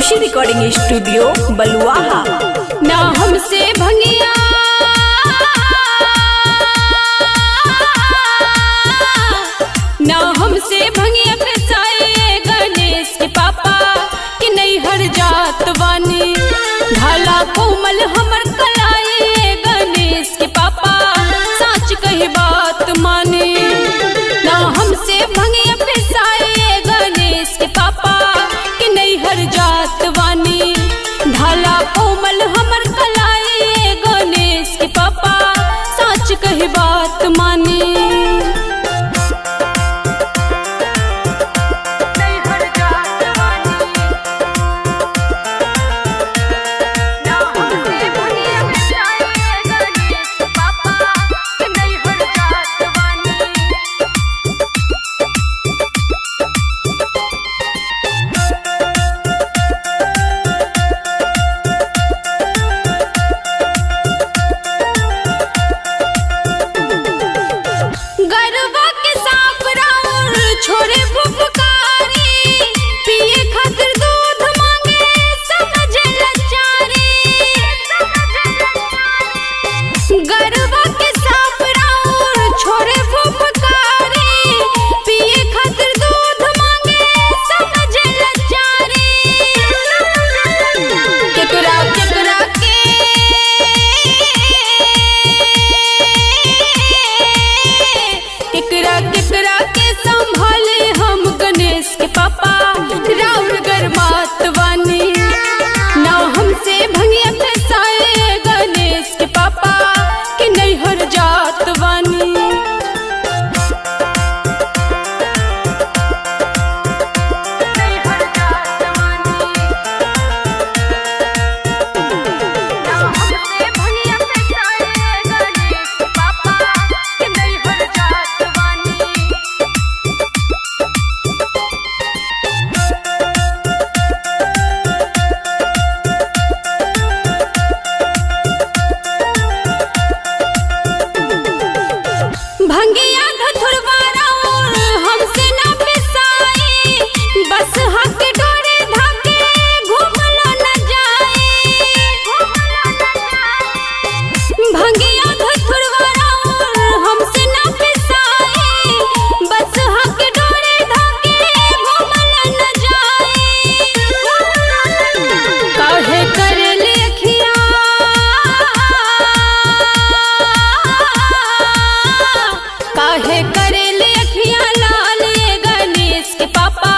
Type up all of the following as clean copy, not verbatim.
खुशी recording studio बलुआहा। ना हमसे भंगिया ना हमसे भंगिया फसाए गणेश के पापा कि नहीं हर जात वानी ढाला कोमल हमर कलाए गणेश के पापा सच कही बात माने। ना हमसे भंगिया फसाए गणेश के पापा कि नहीं हर जात वानी ढाला कोमल हमर कलाए गणेश के पापा सच कही बात माने। छोरे फुफकारी पिए खातिर दूध मांगे समझे लाचारी। गरबा के सांप राउर छोरे फुफकारी पिए खातिर दूध मांगे समझे लाचारी। केकरा केकरा के केकरा केकरा के संभाले हम गणेश के पापा राउर गरमात वानी। ना हमसे भंगिया फसाए गणेश के पापा कि नहीं हर जात वानी। भंगिया धथुरवा राउर हमसे ना पिसाई बस हक डोरे धाके घूमलो न जाए। भंगिया धथुरवा राउर हमसे ना पिसाई बस हक डोरे धाके घूमलो न जाए। काहे करे लेखिया काहे करे लेखिया लाल ये गणेश के पापा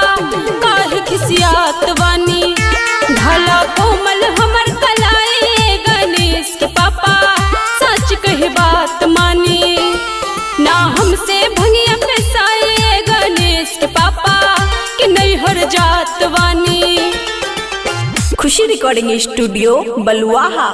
काहे खिसियात वानी ढाला कोमल हमर कलाए गणेश के पापा सच कही बात मानी। ना हमसे भंगिया फसाए गणेश के पापा कि नहीं हर जात वानी। खुशी रिकॉर्डिंग स्टूडियो बलुआहा।